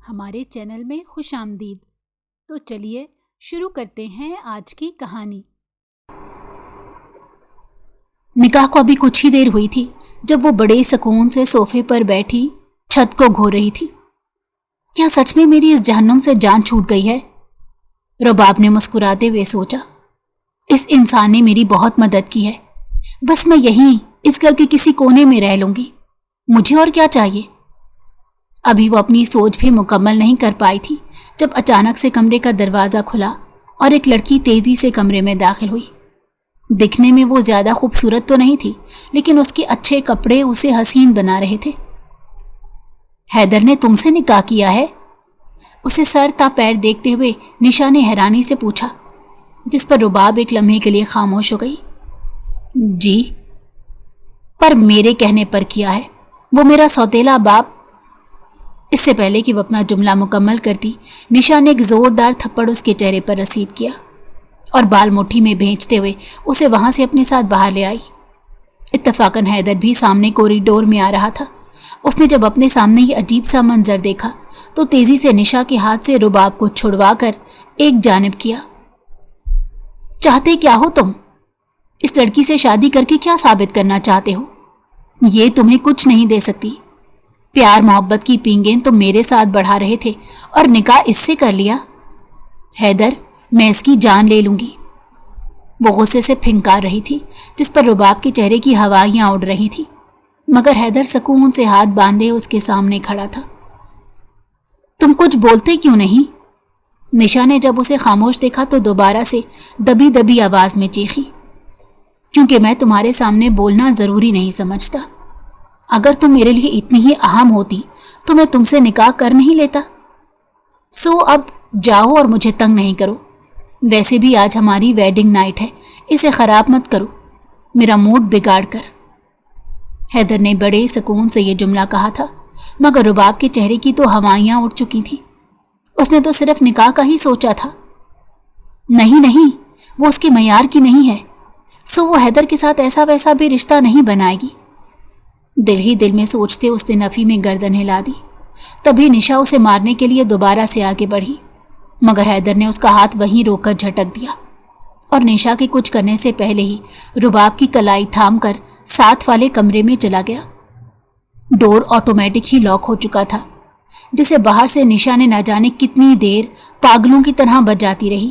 ہمارے چینل میں خوش آمدید۔ تو چلیے شروع کرتے ہیں آج کی کہانی۔ نکاح کو ابھی کچھ ہی دیر ہوئی تھی جب وہ بڑے سکون سے صوفے پر بیٹھی چھت کو گھو رہی تھی۔ کیا سچ میں میری اس جہنم سے جان چھوٹ گئی ہے؟ رباب نے مسکراتے ہوئے سوچا۔ اس انسان نے میری بہت مدد کی ہے، بس میں یہیں اس گھر کے کسی کونے میں رہ لوں گی، مجھے اور کیا چاہیے؟ ابھی وہ اپنی سوچ بھی مکمل نہیں کر پائی تھی جب اچانک سے کمرے کا دروازہ کھلا اور ایک لڑکی تیزی سے کمرے میں داخل ہوئی۔ دکھنے میں وہ زیادہ خوبصورت تو نہیں تھی، لیکن اس کے اچھے کپڑے اسے حسین بنا رہے تھے۔ حیدر نے تم سے نکاح کیا ہے؟ اسے سر تا پیر دیکھتے ہوئے نشا نے حیرانی سے پوچھا، جس پر رباب ایک لمحے کے لیے خاموش ہو گئی۔ جی، پر میرے کہنے پر کیا ہے، وہ میرا سوتیلا باپ۔ اس سے پہلے کہ وہ اپنا جملہ مکمل کرتی، نشا نے ایک زوردار تھپڑ اس کے چہرے پر رسید کیا اور بال مٹھی میں بھینچتے ہوئے اسے وہاں سے اپنے ساتھ باہر لے آئی۔ اتفاقاً حیدر بھی سامنے کوریڈور میں آ رہا تھا۔ اس نے جب اپنے سامنے یہ عجیب سا منظر دیکھا تو تیزی سے نشا کے ہاتھ سے رباب کو چھڑوا کر ایک جانب کیا۔ چاہتے کیا ہو تم؟ اس لڑکی سے شادی کر کے کیا ثابت کرنا چاہتے ہو؟ یہ تمہیں کچھ نہیں دے سکتی۔ پیار محبت کی پینگیں تم میرے ساتھ بڑھا رہے تھے اور نکاح اس سے کر لیا۔ حیدر، میں اس کی جان لے لوں گی۔ وہ غصے سے پھنکار رہی تھی، جس پر رباب کے چہرے کی ہوائیاں اڑ رہی تھی، مگر حیدر سکون سے ہاتھ باندھے اس کے سامنے کھڑا تھا۔ تم کچھ بولتے کیوں نہیں؟ نشا نے جب اسے خاموش دیکھا تو دوبارہ سے دبی دبی آواز میں چیخی۔ کیونکہ میں تمہارے سامنے بولنا ضروری نہیں سمجھتا۔ اگر تم میرے لیے اتنی ہی اہم ہوتی تو میں تم سے نکاح کر نہیں لیتا۔ سو اب جاؤ اور مجھے تنگ نہیں کرو۔ ویسے بھی آج ہماری ویڈنگ نائٹ ہے، اسے خراب مت کرو، میرا موڈ بگاڑ کر۔ حیدر نے بڑے سکون سے یہ جملہ کہا تھا، مگر رباب کے چہرے کی تو ہوائیاں اڑ چکی تھیں۔ اس نے تو صرف نکاح کا ہی سوچا تھا۔ نہیں، وہ اس کے معیار کی نہیں ہے، سو وہ حیدر کے ساتھ ایسا ویسا بھی رشتہ نہیں بنائے گی۔ دل ہی دل میں سوچتے اس نے نفی میں گردن ہلا دی۔ تبھی نشا اسے مارنے کے لیے دوبارہ سے آگے بڑھی، مگر حیدر نے اس کا ہاتھ وہیں روک کر جھٹک دیا اور نشا کے کچھ کرنے سے پہلے ہی رباب کی کلائی تھام کر ساتھ والے کمرے میں چلا گیا۔ ڈور آٹومیٹک ہی لاک ہو چکا تھا، جسے باہر سے نشا نے نہ جانے کتنی دیر پاگلوں کی طرح بجاتی رہی،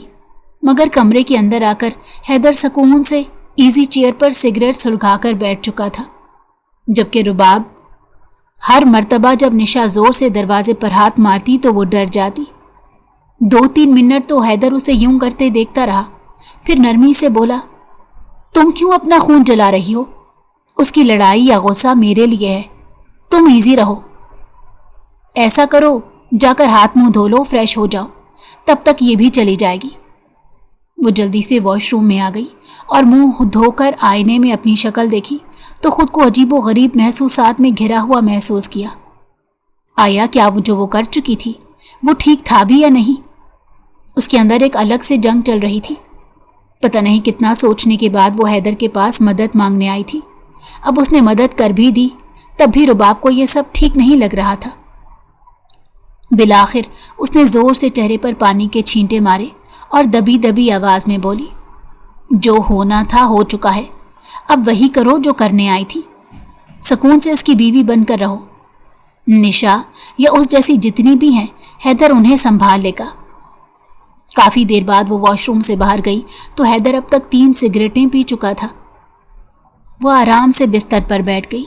مگر کمرے کے اندر آ کر حیدر سکون سے ایزی چیئر پر سگریٹ سلگا کر بیٹھ چکا تھا، جبکہ رباب ہر مرتبہ جب نشا زور سے دروازے پر ہاتھ مارتی تو وہ ڈر جاتی۔ 2-3 منٹ تو حیدر اسے یوں کرتے دیکھتا رہا، پھر نرمی سے بولا، تم کیوں اپنا خون جلا رہی ہو؟ اس کی لڑائی یا غصہ میرے لیے ہے، تم ایزی رہو۔ ایسا کرو، جا کر ہاتھ منہ دھو لو، فریش ہو جاؤ، تب تک یہ بھی چلی جائے گی۔ وہ جلدی سے واش روم میں آ گئی اور منہ دھو کر آئینے میں اپنی شکل دیکھی تو خود کو عجیب و غریب محسوسات میں گھرا ہوا محسوس کیا۔ آیا کیا وہ جو وہ کر چکی تھی وہ ٹھیک تھا بھی یا نہیں؟ اس کے اندر ایک الگ سے جنگ چل رہی تھی۔ پتہ نہیں کتنا سوچنے کے بعد وہ حیدر کے پاس مدد مانگنے آئی تھی۔ اب اس نے مدد کر بھی دی، تب بھی رباب کو یہ سب ٹھیک نہیں لگ رہا تھا۔ بالآخر اس نے زور سے چہرے پر پانی کے چھینٹے مارے اور دبی دبی آواز میں بولی، جو ہونا تھا ہو چکا ہے، اب وہی کرو جو کرنے آئی تھی، سکون سے اس کی بیوی بن کر رہو۔ نشا یا اس جیسی جتنی بھی ہیں، حیدر انہیں سنبھال لے گا۔ کافی دیر بعد وہ واش روم سے باہر گئی تو حیدر اب تک 3 سگریٹیں پی چکا تھا۔ وہ آرام سے بستر پر بیٹھ گئی۔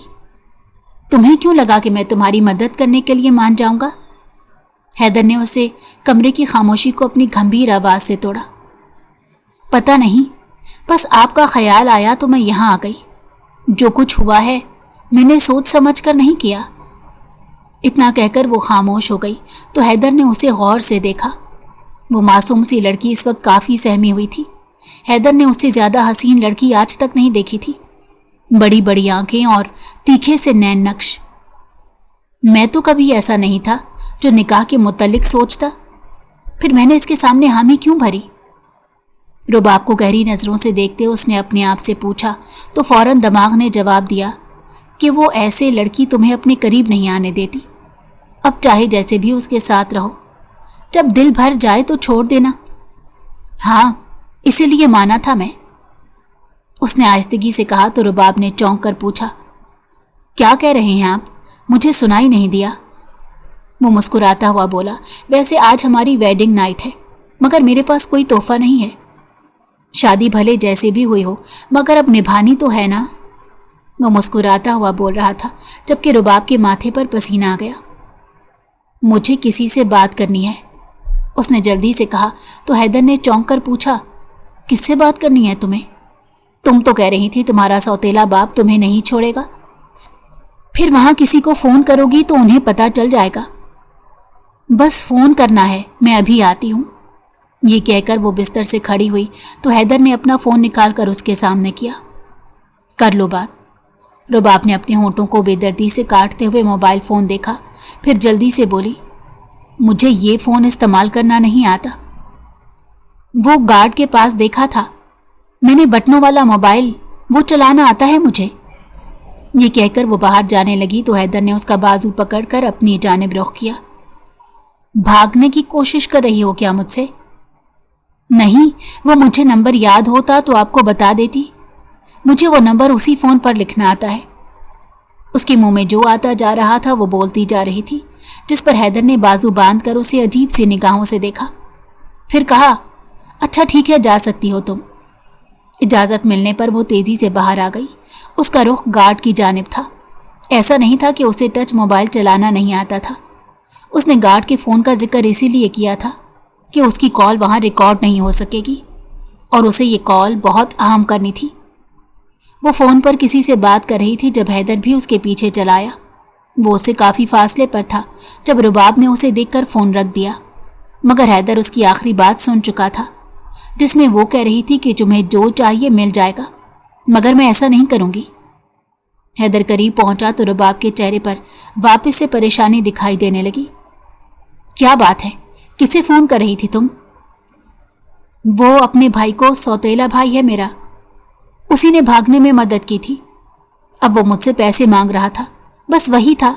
تمہیں کیوں لگا کہ میں تمہاری مدد کرنے کے لیے مان جاؤں گا؟ حیدر نے اسے کمرے کی خاموشی کو اپنی گھمبیر آواز سے توڑا۔ پتہ نہیں، بس آپ کا خیال آیا تو میں یہاں آ گئی۔ جو کچھ ہوا ہے میں نے سوچ سمجھ کر نہیں کیا۔ اتنا کہہ کر وہ خاموش ہو گئی تو حیدر نے اسے غور سے دیکھا۔ وہ معصوم سی لڑکی اس وقت کافی سہمی ہوئی تھی۔ حیدر نے اس سے زیادہ حسین لڑکی آج تک نہیں دیکھی تھی۔ بڑی بڑی آنکھیں اور تیکھے سے نین نقش۔ میں تو کبھی ایسا نہیں تھا جو نکاح کے متعلق سوچتا، پھر میں نے اس کے سامنے حامی کیوں بھری؟ رباب کو گہری نظروں سے دیکھتے اس نے اپنے آپ سے پوچھا تو فوراً دماغ نے جواب دیا کہ وہ ایسے لڑکی تمہیں اپنے قریب نہیں آنے دیتی۔ अब चाहे जैसे भी उसके साथ रहो, जब दिल भर जाए तो छोड़ देना। हाँ, इसीलिए माना था मैं, उसने आहिस्तगी से कहा तो रुबाब ने चौंक कर पूछा, क्या कह रहे हैं आप? मुझे सुनाई नहीं दिया। वो मुस्कुराता हुआ बोला, वैसे आज हमारी वेडिंग नाइट है, मगर मेरे पास कोई तोहफा नहीं है। शादी भले जैसे भी हुई हो, मगर अब निभानी तो है ना। वो मुस्कुराता हुआ बोल रहा था, जबकि रुबाब के माथे पर पसीना आ गया। मुझे किसी से बात करनी है, उसने जल्दी से कहा तो हैदर ने चौंक कर पूछा, किससे बात करनी है तुम्हें? तुम तो कह रही थी तुम्हारा सौतेला बाप तुम्हें नहीं छोड़ेगा। फिर वहां किसी को फोन करोगी तो उन्हें पता चल जाएगा। बस फोन करना है, मैं अभी आती हूं। ये कहकर वो बिस्तर से खड़ी हुई तो हैदर ने अपना फोन निकालकर उसके सामने किया। कर लो बात। रुबाब ने अपने होंठों को बेदर्दी से काटते हुए मोबाइल फोन देखा, फिर जल्दी से बोली, मुझे ये फोन इस्तेमाल करना नहीं आता। वो गार्ड के पास देखा था मैंने, बटनों वाला मोबाइल, वो चलाना आता है मुझे। ये कहकर वो बाहर जाने लगी तो हैदर ने उसका बाजू पकड़कर अपनी जानिब रुख किया। भागने की कोशिश कर रही हो क्या मुझसे? नहीं, वो मुझे नंबर याद होता तो आपको बता देती। मुझे वो नंबर उसी फोन पर लिखना आता है। उसके मुंह में जो आता जा रहा था वो बोलती जा रही थी, जिस पर हैदर ने बाजू बांधकर उसे अजीब सी निगाहों से देखा। फिर कहा, अच्छा ठीक है, जा सकती हो तुम। इजाजत मिलने पर वो तेजी से बाहर आ गई। उसका रुख गार्ड की जानिब था। ऐसा नहीं था कि उसे टच मोबाइल चलाना नहीं आता था। उसने गार्ड के फोन का जिक्र इसीलिए किया था कि उसकी कॉल वहां रिकॉर्ड नहीं हो सकेगी और उसे ये कॉल बहुत अहम करनी थी। वो फोन पर किसी से बात कर रही थी जब हैदर भी उसके पीछे चला आया। वो उससे काफी फासले पर था जब रुबाब ने उसे देखकर फोन रख दिया, मगर हैदर उसकी आखिरी बात सुन चुका था, जिसमें वो कह रही थी कि तुम्हें जो चाहिए मिल जाएगा, मगर मैं ऐसा नहीं करूंगी। हैदर करीब पहुंचा तो रुबाब के चेहरे पर वापस से परेशानी दिखाई देने लगी। क्या बात है, किसे फोन कर रही थी तुम? वो अपने भाई को, सौतेला भाई है मेरा, उसी ने भागने में मदद की थी। अब वो मुझसे पैसे मांग रहा था, बस वही था।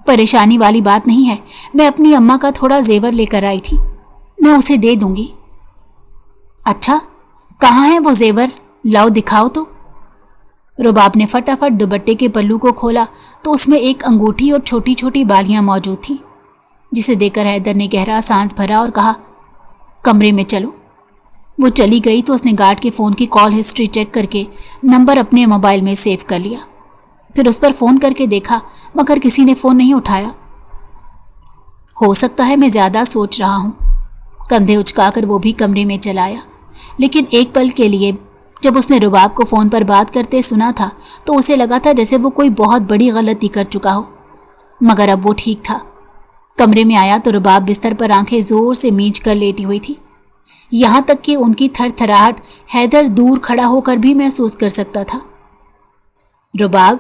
परेशानी वाली बात नहीं है। मैं अपनी अम्मा का थोड़ा जेवर लेकर आई थी, मैं उसे दे दूंगी। अच्छा, कहाँ है वो जेवर? लाओ दिखाओ तो। रुबाब ने फटाफट दुपट्टे के पल्लू को खोला तो उसमें एक अंगूठी और छोटी छोटी बालियां मौजूद थी, जिसे देखकर हैदर ने गहरा सांस भरा और कहा, कमरे में चलो। वो चली गई तो उसने गार्ड के फ़ोन की कॉल हिस्ट्री चेक करके नंबर अपने मोबाइल में सेव कर लिया। फिर उस पर फ़ोन करके देखा, मगर किसी ने फ़ोन नहीं उठाया। हो सकता है मैं ज़्यादा सोच रहा हूँ। कंधे उचकाकर वो भी कमरे में चला आया, लेकिन एक पल के लिए जब उसने रुबाब को फ़ोन पर बात करते सुना था तो उसे लगा था जैसे वो कोई बहुत बड़ी गलती कर चुका हो, मगर अब वो ठीक था। कमरे में आया तो रुबाब बिस्तर पर आंखें जोर से मींच कर लेटी हुई थी, यहाँ तक कि उनकी थरथराहट हैदर दूर खड़ा होकर भी महसूस कर सकता था। रुबाब,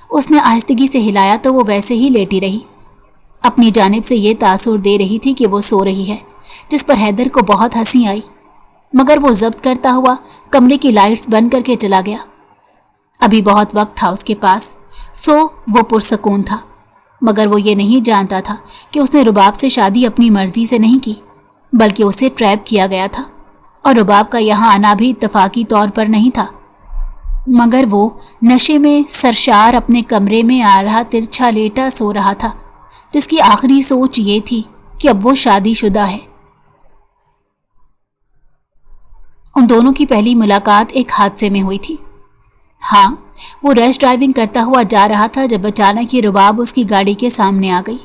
उसने आहिस्तगी से हिलाया तो वो वैसे ही लेटी रही। अपनी जानिब से ये तासुर दे रही थी कि वो सो रही है, जिस पर हैदर को बहुत हंसी आई, मगर वो जब्त करता हुआ कमरे की लाइट्स बंद करके चला गया। अभी बहुत वक्त था उसके पास, सो वो पुरसकून था, मगर वो ये नहीं जानता था कि उसने रुबाब से शादी अपनी मर्जी से नहीं की, बल्कि उसे ट्रैप किया गया था और रुबाब का यहाँ आना भी इत्तफाकी तौर पर नहीं था। मगर वो नशे में सरशार अपने कमरे में आ रहा तिरछा लेटा सो रहा था, जिसकी आखिरी सोच ये थी कि अब वो शादीशुदा है। उन दोनों की पहली मुलाकात एक हादसे में हुई थी। हाँ, वो रैश ड्राइविंग करता हुआ जा रहा था जब अचानक ही रुबाब उसकी गाड़ी के सामने आ गई।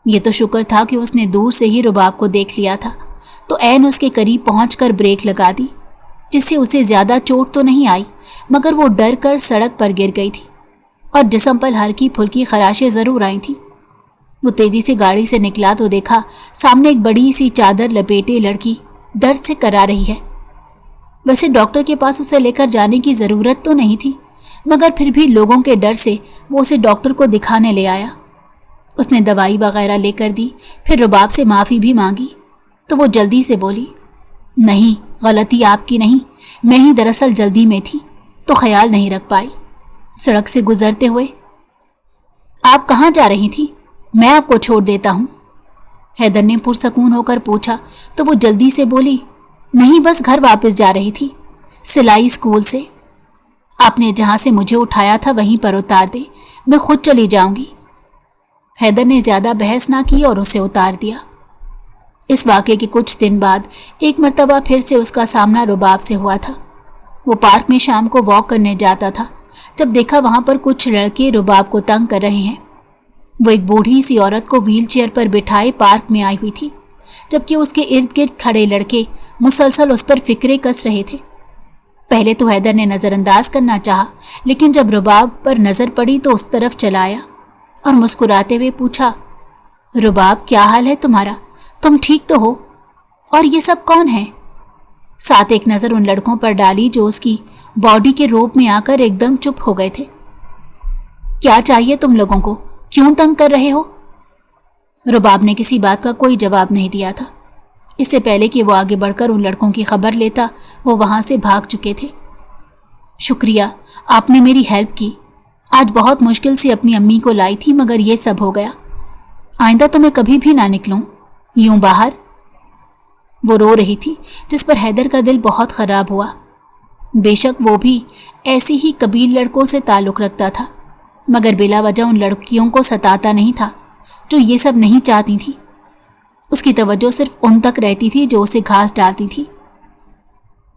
ये तो शुक्र था कि उसने दूर से ही रुबाब को देख लिया था, तो ऐन उसके करीब पहुंचकर ब्रेक लगा दी, जिससे उसे ज्यादा चोट तो नहीं आई, मगर वो डर कर सड़क पर गिर गई थी और जिस्म पर हल्की फुल्की खराशें जरूर आई थी। वो तेजी से गाड़ी से निकला तो देखा सामने एक बड़ी सी चादर लपेटे लड़की दर्द से करा रही है। वैसे डॉक्टर के पास उसे लेकर जाने की ज़रूरत तो नहीं थी, मगर फिर भी लोगों के डर से वो उसे डॉक्टर को दिखाने ले आया। उसने दवाई वगैरह लेकर दी, फिर रुबाब से माफ़ी भी मांगी तो वो जल्दी से बोली, नहीं, गलती आपकी नहीं, मैं ही दरअसल जल्दी में थी तो ख्याल नहीं रख पाई। सड़क से गुजरते हुए आप कहाँ जा रही थी? मैं आपको छोड़ देता हूँ। हैदर ने पुरसकून होकर पूछा तो वो जल्दी से बोली, नहीं, बस घर वापस जा रही थी, सिलाई स्कूल से। आपने जहाँ से मुझे उठाया था वहीं पर उतार दे, मैं खुद चली जाऊंगी। हैदर ने ज्यादा बहस ना की और उसे उतार दिया। इस वाक़े के कुछ दिन बाद एक मर्तबा फिर से उसका सामना रुबाब से हुआ था। वो पार्क में शाम को वॉक करने जाता था जब देखा वहां पर कुछ लड़के रुबाब को तंग कर रहे हैं। वो एक बूढ़ी सी औरत को व्हील चेयर पर बिठाए पार्क में आई हुई थी, जबकि उसके इर्द गिर्द खड़े लड़के मुसलसल उस पर फिक्रे कस रहे थे। पहले तो हैदर ने नज़रअंदाज करना चाहा, लेकिन जब रुबाब पर नज़र पड़ी तो उस तरफ चला आया और मुस्कुराते हुए पूछा, रुबाब क्या हाल है तुम्हारा, तुम ठीक तो हो? और ये सब कौन है? साथ एक नज़र उन लड़कों पर डाली जो उसकी बॉडी के रोब में आकर एकदम चुप हो गए थे। क्या चाहिए तुम लोगों को, क्यों तंग कर रहे हो? रुबाब ने किसी बात का कोई जवाब नहीं दिया था। इससे पहले कि वो आगे बढ़कर उन लड़कों की खबर लेता, वो वहां से भाग चुके थे। शुक्रिया, आपने मेरी हेल्प की। आज बहुत मुश्किल से अपनी अम्मी को लाई थी, मगर ये सब हो गया। आइंदा तो मैं कभी भी ना निकलूं यूं बाहर। वो रो रही थी, जिस पर हैदर का दिल बहुत खराब हुआ। बेशक वो भी ऐसी ही कबील लड़कों से ताल्लुक़ रखता था, मगर बिला वजह उन लड़कियों को सताता नहीं था जो ये सब नहीं चाहती थी। उसकी तवज्जो सिर्फ उन तक रहती थी जो उसे घास डालती थी।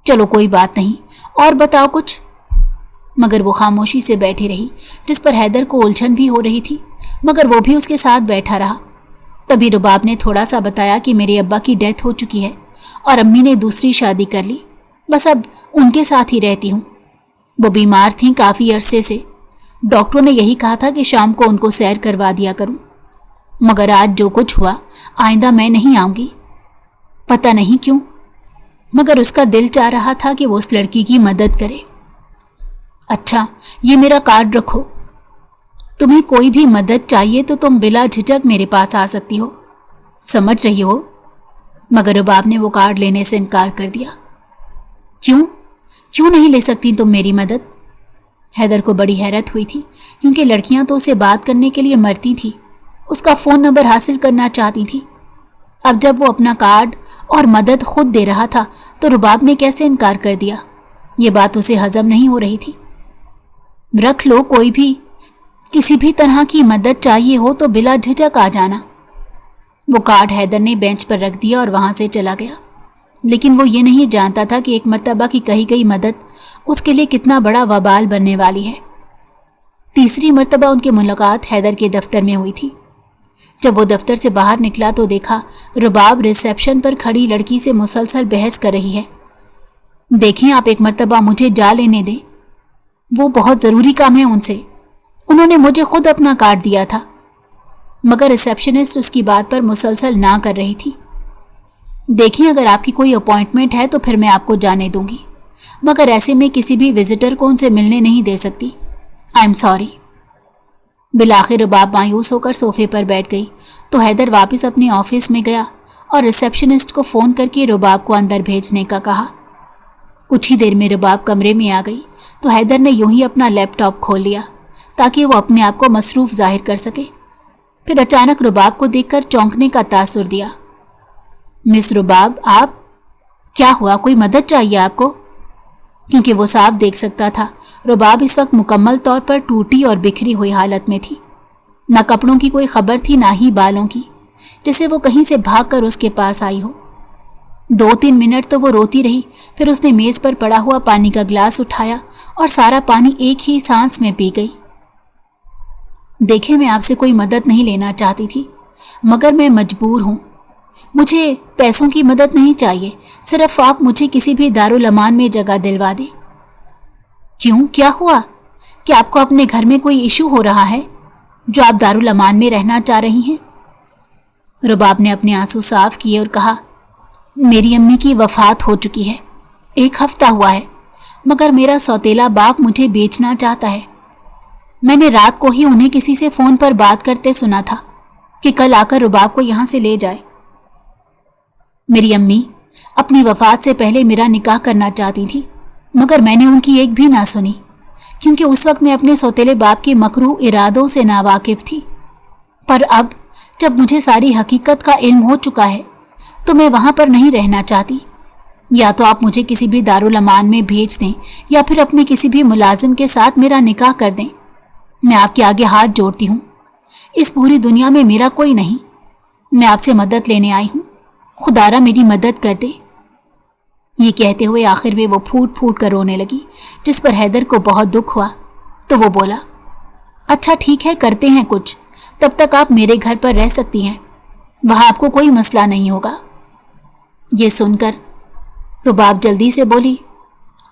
चलो कोई बात नहीं, और बताओ कुछ। मगर वो खामोशी से बैठी रही, जिस पर हैदर को उलझन भी हो रही थी, मगर वो भी उसके साथ बैठा रहा। तभी रुबाब ने थोड़ा सा बताया कि मेरे अब्बा की डेथ हो चुकी है और अम्मी ने दूसरी शादी कर ली, बस अब उनके साथ ही रहती हूँ। वो बीमार थीं काफ़ी अरसे से, डॉक्टरों ने यही कहा था कि शाम को उनको सैर करवा दिया करूँ, मगर आज जो कुछ हुआ, आइंदा मैं नहीं आऊँगी। पता नहीं क्यों, मगर उसका दिल चाह रहा था कि वो उस लड़की की मदद करे। अच्छा, ये मेरा कार्ड रखो, तुम्हें कोई भी मदद चाहिए तो तुम बिला झिझक मेरे पास आ सकती हो, समझ रही हो? मगर रुबाब ने वो कार्ड लेने से इनकार कर दिया। क्यों नहीं ले सकती तुम मेरी मदद? हैदर को बड़ी हैरत हुई थी, क्योंकि लड़कियां तो उसे बात करने के लिए मरती थी, उसका फ़ोन नंबर हासिल करना चाहती थी। अब जब वो अपना कार्ड और मदद खुद दे रहा था तो रुबाब ने कैसे इनकार कर दिया? ये बात उसे हजम नहीं हो रही थी। रख लो, कोई भी किसी भी तरह की मदद चाहिए हो तो बिला झिझक आ जाना। वो कार्ड हैदर ने बेंच पर रख दिया और वहां से चला गया, लेकिन वो ये नहीं जानता था कि एक मर्तबा की कही गई मदद उसके लिए कितना बड़ा वबाल बनने वाली है। तीसरी मर्तबा उनकी मुलाकात हैदर के दफ्तर में हुई थी। जब वो दफ्तर से बाहर निकला तो देखा रुबाब रिसेप्शन पर खड़ी लड़की से मुसलसल बहस कर रही है। देखें, आप एक मर्तबा मुझे जा लेने दें, वो बहुत ज़रूरी काम है उनसे, उन्होंने मुझे खुद अपना कार्ड दिया था। मगर रिसेप्शनिस्ट उसकी बात पर मुसलसल ना कर रही थी। देखिए, अगर आपकी कोई अपॉइंटमेंट है तो फिर मैं आपको जाने दूंगी, मगर ऐसे में किसी भी विजिटर को उनसे मिलने नहीं दे सकती। I am sorry. बिलाखिर रुबाब मायूस होकर सोफे पर बैठ गई तो हैदर वापस अपने ऑफिस में गया और रिसेप्शनिस्ट को फ़ोन करके रुबाब को अंदर भेजने का कहा। कुछ ही देर में रुबाब कमरे में आ गई तो हैदर ने यूं ही अपना लैपटॉप खोल लिया ताकि वो अपने आप को मसरूफ़ जाहिर कर सके। फिर अचानक रुबाब को देखकर चौंकने का तासुर दिया। मिस रुबाब, आप? क्या हुआ, कोई मदद चाहिए आपको? क्योंकि वो साफ देख सकता था रुबाब इस वक्त मुकम्मल तौर पर टूटी और बिखरी हुई हालत में थी। न कपड़ों की कोई खबर थी, ना ही बालों की, जैसे वो कहीं से भागकर उसके पास आई हो। 2-3 मिनट तो वो रोती रही, फिर उसने मेज़ पर पड़ा हुआ पानी का गिलास उठाया और सारा पानी एक ही सांस में पी गई। देखे, मैं आपसे कोई मदद नहीं लेना चाहती थी, मगर मैं मजबूर हूँ। मुझे पैसों की मदद नहीं चाहिए, सिर्फ आप मुझे किसी भी दारुल अमान में जगह दिलवा दें। क्यों, क्या हुआ? क्या आपको अपने घर में कोई इशू हो रहा है जो आप दारुल अमान में रहना चाह रही हैं? रुबाब ने अपने आंसू साफ किए और कहा, मेरी अम्मी की वफात हो चुकी है, 1 हफ्ता हुआ है, मगर मेरा सौतेला बाप मुझे बेचना चाहता है। मैंने रात को ही उन्हें किसी से फ़ोन पर बात करते सुना था कि कल आकर रुबाब को यहाँ से ले जाए। मेरी अम्मी अपनी वफात से पहले मेरा निकाह करना चाहती थी, मगर मैंने उनकी एक भी ना सुनी, क्योंकि उस वक्त मैं अपने सौतेले बाप के मकरूह इरादों से नावाकिफ़ थी। पर अब जब मुझे सारी हकीकत का इल्म हो चुका है तो मैं वहां पर नहीं रहना चाहती। या तो आप मुझे किसी भी दारुल अमान में भेज दें या फिर अपने किसी भी मुलाजिम के साथ मेरा निकाह कर दें। मैं आपके आगे हाथ जोड़ती हूँ। इस पूरी दुनिया में मेरा कोई नहीं। मैं आपसे मदद लेने आई हूँ, खुदारा मेरी मदद कर दे। ये कहते हुए आखिर में वो फूट फूट कर रोने लगी, जिस पर हैदर को बहुत दुख हुआ। तो वो बोला, अच्छा ठीक है, करते हैं कुछ। तब तक आप मेरे घर पर रह सकती हैं, वहां आपको कोई मसला नहीं होगा। ये सुनकर रुबाब जल्दी से बोली,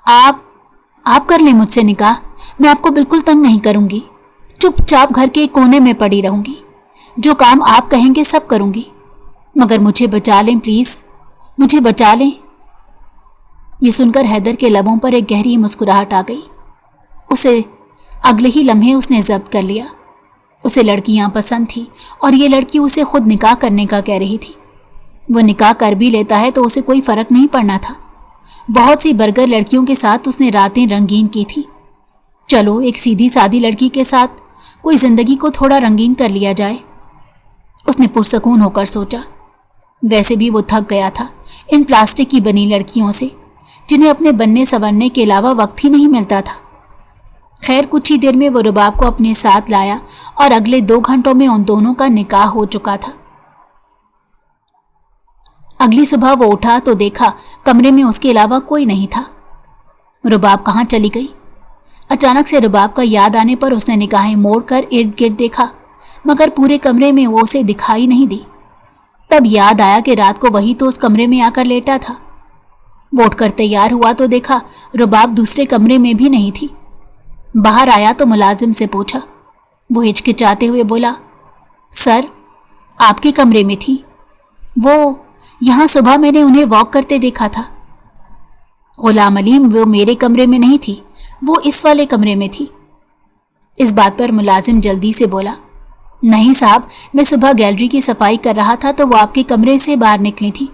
आप कर लें मुझसे निकाह, मैं आपको बिल्कुल तंग नहीं करूंगी। चुपचाप घर के कोने में पड़ी रहूंगी, जो काम आप कहेंगे सब करूंगी। मगर मुझे बचा लें प्लीज, मुझे बचा लें। ये सुनकर हैदर के लबों पर एक गहरी मुस्कुराहट आ गई। उसे अगले ही लम्हे उसने जब्त कर लिया। उसे लड़कियां पसंद थी और ये लड़की उसे खुद निकाह करने का कह रही थी। वो निकाह कर भी लेता है तो उसे कोई फर्क नहीं पड़ना था। बहुत सी बर्गर लड़कियों के साथ उसने रातें रंगीन की थी। चलो एक सीधी सादी लड़की के साथ कोई जिंदगी को थोड़ा रंगीन कर लिया जाए, उसने पुरसकून होकर सोचा। वैसे भी वो थक गया था इन प्लास्टिक की बनी लड़कियों से, जिन्हें अपने बनने संवरने के अलावा वक्त ही नहीं मिलता था। खैर कुछ ही देर में वो रुबाब को अपने साथ लाया और अगले 2 घंटों में उन दोनों का निकाह हो चुका था। अगली सुबह वो उठा तो देखा कमरे में उसके अलावा कोई नहीं था। रुबाब कहाँ चली गई? अचानक से रुबाब का याद आने पर उसने निगाहें मोड़कर इर्द गिर्द देखा, मगर पूरे कमरे में वो उसे दिखाई नहीं दी। तब याद आया कि रात को वही तो उस कमरे में आकर लेटा था। वो उठकर तैयार हुआ तो देखा रुबाब दूसरे कमरे में भी नहीं थी। बाहर आया तो मुलाजिम से पूछा। वो हिचकिचाते हुए बोला, सर आपके कमरे में थी, वो यहाँ सुबह मैंने उन्हें वॉक करते देखा था। गुलाम अलीम, वो मेरे कमरे में नहीं थी, वो इस वाले कमरे में थी। इस बात पर मुलाजिम जल्दी से बोला, नहीं साहब, मैं सुबह गैलरी की सफाई कर रहा था तो वो आपके कमरे से बाहर निकली थी।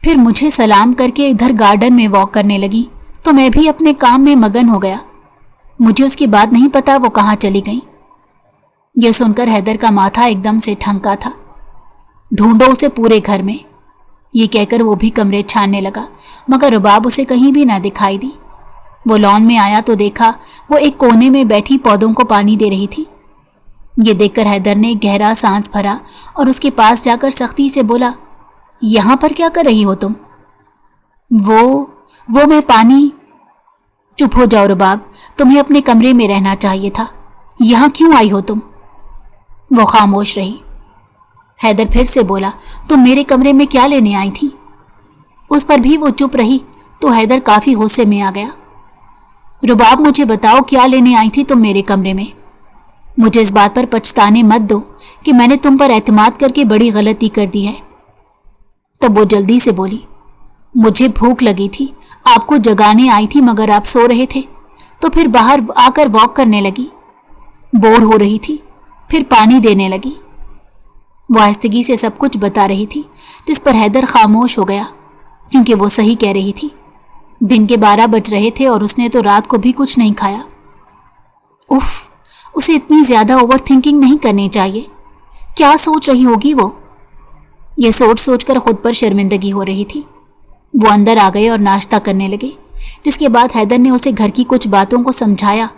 फिर मुझे सलाम करके इधर गार्डन में वॉक करने लगी तो मैं भी अपने काम में मगन हो गया। मुझे उसकी बात नहीं पता वो कहाँ चली गई। यह सुनकर हैदर का माथा एकदम से ठनका था। ढूंढो उसे पूरे घर में, ये कहकर वो भी कमरे छानने लगा, मगर रुबाब उसे कहीं भी ना दिखाई दी। वो लॉन में आया तो देखा वो एक कोने में बैठी पौधों को पानी दे रही थी। ये देखकर हैदर ने गहरा सांस भरा और उसके पास जाकर सख्ती से बोला, यहाँ पर क्या कर रही हो तुम? वो मैं पानी। चुप हो जाओ रुबाब, तुम्हें अपने कमरे में रहना चाहिए था, यहाँ क्यों आई हो तुम? वो खामोश रही। हैदर फिर से बोला, तुम मेरे कमरे में क्या लेने आई थी? उस पर भी वो चुप रही तो हैदर काफी गुस्से में आ गया। रुबाब मुझे बताओ क्या लेने आई थी तुम मेरे कमरे में? मुझे इस बात पर पछताने मत दो कि मैंने तुम पर एतमाद करके बड़ी गलती कर दी है। तब वो जल्दी से बोली, मुझे भूख लगी थी, आपको जगाने आई थी मगर आप सो रहे थे, तो फिर बाहर आकर वॉक करने लगी। बोर हो रही थी, फिर पानी देने लगी। वो आहिस्तगी से सब कुछ बता रही थी, जिस पर हैदर खामोश हो गया, क्योंकि वो सही कह रही थी। दिन के 12 बज रहे थे और उसने तो रात को भी कुछ नहीं खाया। उफ, उसे इतनी ज्यादा ओवर थिंकिंग नहीं करनी चाहिए। क्या सोच रही होगी वो? ये सोच सोचकर खुद पर शर्मिंदगी हो रही थी। वो अंदर आ गए और नाश्ता करने लगे, जिसके बाद हैदर ने उसे घर की कुछ बातों को समझाया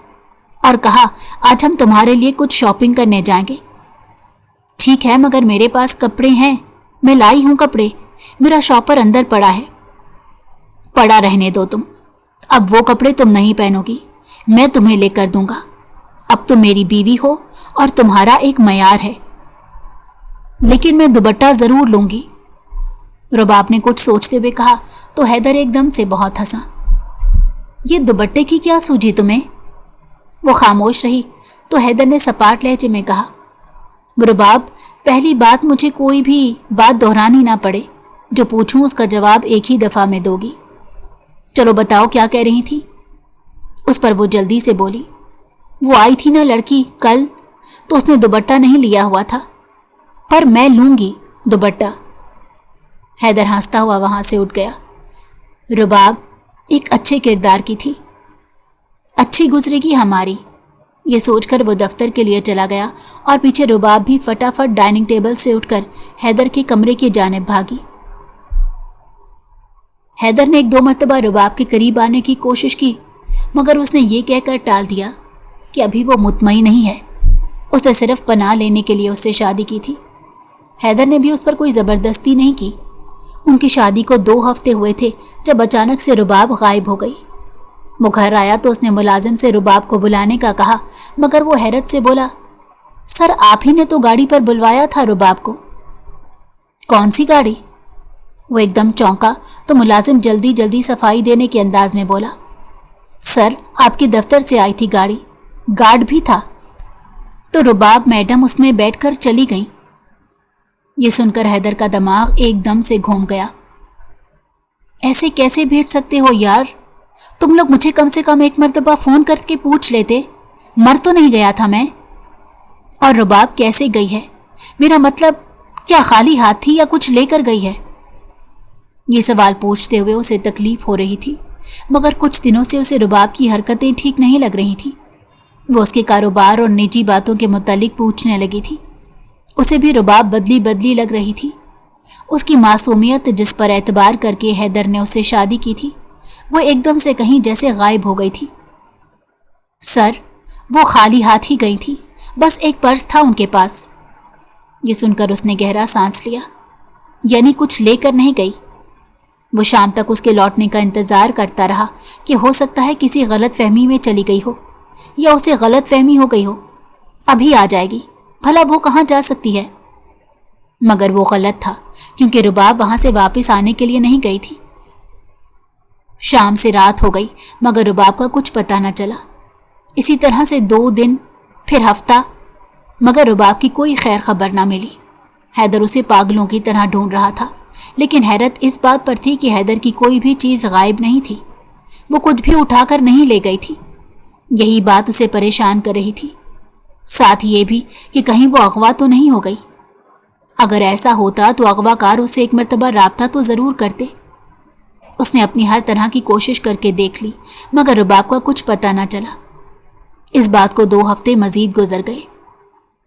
और कहा, आज हम तुम्हारे लिए कुछ शॉपिंग करने जाएंगे। ठीक है, मगर मेरे पास कपड़े हैं, मैं लाई हूं कपड़े, मेरा शॉपर अंदर पड़ा है। पड़ा रहने दो तुम, अब वो कपड़े तुम नहीं पहनोगी, मैं तुम्हें लेकर दूंगा। अब तुम मेरी बीवी हो और तुम्हारा एक मयार है। लेकिन मैं दुपट्टा जरूर लूंगी। रुबाब ने कुछ सोचते हुए कहा तो हैदर एकदम से बहुत हंसा। ये दुपट्टे की क्या सूझी तुम्हें? वो खामोश रही तो हैदर ने सपाट लहजे में कहा, रुबाब, पहली बात, मुझे कोई भी बात दोहरानी ना पड़े, जो पूछूं उसका जवाब एक ही दफा में दोगी। चलो बताओ क्या कह रही थी? उस पर वो जल्दी से बोली, वो आई थी ना लड़की कल, तो उसने दुपट्टा नहीं लिया हुआ था, पर मैं लूंगी दुपट्टा। हैदर हंसता हुआ वहां से उठ गया। रुबाब एक अच्छे किरदार की थी, अच्छी गुजरेगी हमारी, ये सोचकर वो दफ्तर के लिए चला गया और पीछे रुबाब भी फटाफट डाइनिंग टेबल से उठकर हैदर के कमरे की जानिब भागी। हैदर ने 1-2 मरतबा रुबाब के करीब आने की कोशिश की, मगर उसने ये कहकर टाल दिया कि अभी वो मुतमईन नहीं है। उसने सिर्फ पनाह लेने के लिए उससे शादी की थी। हैदर ने भी उस पर कोई ज़बरदस्ती नहीं की। उनकी शादी को 2 हफ्ते हुए थे जब अचानक से रुबाब गायब हो गई। वो घर आया तो उसने मुलाजिम से रुबाब को बुलाने का कहा, मगर वो हैरत से बोला, सर आप ही ने तो गाड़ी पर बुलवाया था रुबाब को। कौन सी गाड़ी? वो एकदम चौंका तो मुलाजिम जल्दी जल्दी सफाई देने के अंदाज में बोला, सर आपके दफ्तर से आई थी गाड़ी, गार्ड भी था, तो रुबाब मैडम उसमें बैठकर चली गई। ये सुनकर हैदर का दिमाग एकदम से घूम गया। ऐसे कैसे भेज सकते हो यार? तुम लोग मुझे कम से कम 1 मरतबा फ़ोन करके पूछ लेते, मर तो नहीं गया था मैं। और रुबाब कैसे गई है? मेरा मतलब क्या खाली हाथ थी या कुछ लेकर गई है? ये सवाल पूछते हुए उसे तकलीफ हो रही थी, मगर कुछ दिनों से उसे रुबाब की हरकतें ठीक नहीं लग रही थी। वो उसके कारोबार और निजी बातों के मुतालिक पूछने लगी थी। उसे भी रुबाब बदली बदली लग रही थी। उसकी मासूमियत जिस पर एतबार करके हैदर ने उससे शादी की थी, वो एकदम से कहीं जैसे गायब हो गई थी। सर वो खाली हाथ ही गई थी, बस एक पर्स था उनके पास। ये सुनकर उसने गहरा सांस लिया। यानी कुछ लेकर नहीं गई। वो शाम तक उसके लौटने का इंतज़ार करता रहा कि हो सकता है किसी गलत फहमी में चली गई हो या उसे गलत फहमी हो गई हो, अभी आ जाएगी, भला वो कहाँ जा सकती है। मगर वो गलत था, क्योंकि रुबाब वहाँ से वापस आने के लिए नहीं गई थी। शाम से रात हो गई, मगर रुबाब का कुछ पता न चला। इसी तरह से 2 दिन, फिर हफ्ता, मगर रुबाब की कोई खैर खबर ना मिली। हैदर उसे पागलों की तरह ढूंढ रहा था, लेकिन हैरत इस बात पर थी कि हैदर की कोई भी चीज़ गायब नहीं थी। वो कुछ भी उठाकर नहीं ले गई थी। यही बात उसे परेशान कर रही थी। साथ ये भी कि कहीं वो अगवा तो नहीं हो गई। अगर ऐसा होता तो अगवाकार उसे 1 मरतबा राब्ता तो ज़रूर करते। उसने अपनी हर तरह की कोशिश करके देख ली, मगर रुबाब का कुछ पता ना चला। इस बात को 2 हफ्ते मजीद गुजर गए।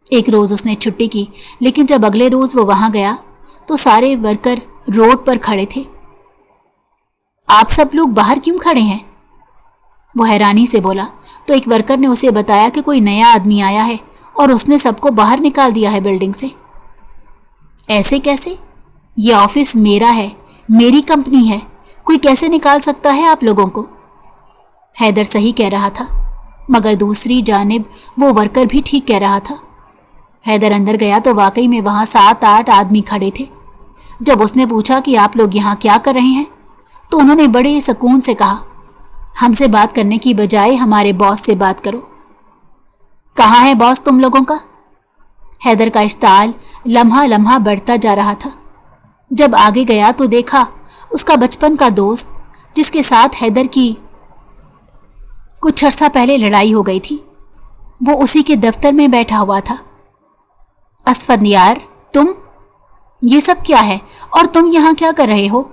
एक रोज़ उसने छुट्टी की, लेकिन जब अगले रोज़ वो वहाँ गया तो सारे वर्कर रोड पर खड़े थे। आप सब लोग बाहर क्यों खड़े हैं? वो हैरानी से बोला तो एक वर्कर ने उसे बताया कि कोई नया आदमी आया है और उसने सबको बाहर निकाल दिया है बिल्डिंग से। ऐसे कैसे? ये ऑफिस मेरा है, मेरी कंपनी है, कोई कैसे निकाल सकता है आप लोगों को? हैदर सही कह रहा था, मगर दूसरी जानिब वो वर्कर भी ठीक कह रहा था। हैदर अंदर गया तो वाकई में वहाँ 7-8 आदमी खड़े थे। जब उसने पूछा कि आप लोग यहाँ क्या कर रहे हैं, तो उन्होंने बड़े सुकून से कहा, हमसे बात करने की बजाय हमारे बॉस से बात करो। कहाँ है बॉस तुम लोगों का? हैदर का इश्ताल लम्हा लम्हा बढ़ता जा रहा था। जब आगे गया तो देखा उसका बचपन का दोस्त, जिसके साथ हैदर की कुछ अरसा पहले लड़ाई हो गई थी, वो उसी के दफ्तर में बैठा हुआ था। असफंदियार, तुम? ये सब क्या है और तुम यहाँ क्या कर रहे हो?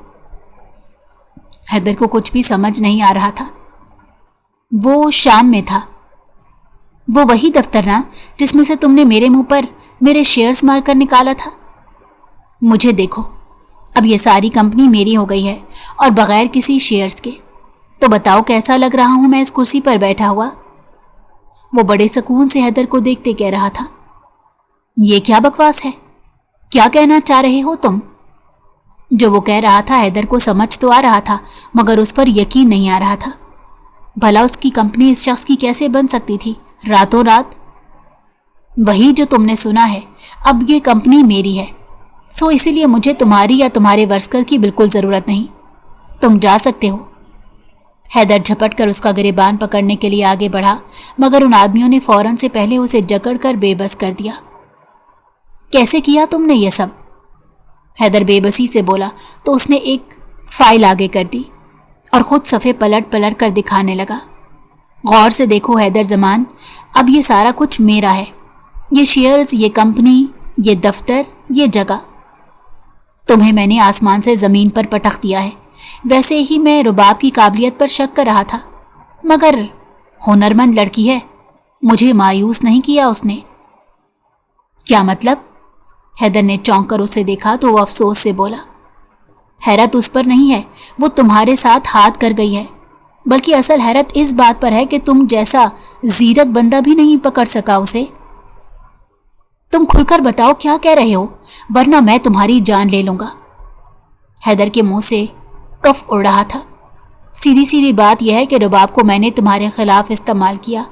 हैदर को कुछ भी समझ नहीं आ रहा था। वो शाम में था। वो वही दफ्तर ना जिसमें से तुमने मेरे मुंह पर मेरे शेयर्स मारकर निकाला था। मुझे देखो, अब ये सारी कंपनी मेरी हो गई है और बगैर किसी शेयर्स के। तो बताओ कैसा लग रहा हूं मैं इस कुर्सी पर बैठा हुआ? वो बड़े सुकून से हैदर को देखते कह रहा था। ये क्या बकवास है? क्या कहना चाह रहे हो तुम? जो वो कह रहा था हैदर को समझ तो आ रहा था, मगर उस पर यकीन नहीं आ रहा था। भला उसकी कंपनी इस शख्स की कैसे बन सकती थी रातों रात? वही जो तुमने सुना है, अब ये कंपनी मेरी है, सो इसीलिए मुझे तुम्हारी या तुम्हारे वर्कर की बिल्कुल ज़रूरत नहीं। तुम जा सकते हो। हैदर झपट कर उसका गिरेबान पकड़ने के लिए आगे बढ़ा, मगर उन आदमियों ने फौरन से पहले उसे जकड़ कर बेबस कर दिया। कैसे किया तुमने ये सब? हैदर बेबसी से बोला तो उसने एक फाइल आगे कर दी और ख़ुद सफ़े पलट पलट कर दिखाने लगा। गौर से देखो हैदर जमान, अब ये सारा कुछ मेरा है। ये शेयर्स, ये कंपनी, ये दफ्तर, ये जगह। तुम्हें मैंने आसमान से ज़मीन पर पटक दिया है। वैसे ही मैं रुबाब की काबिलियत पर शक कर रहा था, मगर हुनरमंद लड़की है, मुझे मायूस नहीं किया उसने। क्या मतलब? हैदर ने चौंक कर उसे देखा तो वो अफसोस से बोला, हैरत उस पर नहीं है, वो तुम्हारे साथ हाथ कर गई है, बल्कि असल हैरत इस बात पर है कि तुम जैसा जीरक बंदा भी नहीं पकड़ सका उसे। तुम खुलकर बताओ क्या कह रहे हो, वरना मैं तुम्हारी जान ले लूंगा। हैदर के मुंह से कफ उड़ रहा था। सीधी सीधी बात यह है कि रुबाब को मैंने तुम्हारे खिलाफ इस्तेमाल किया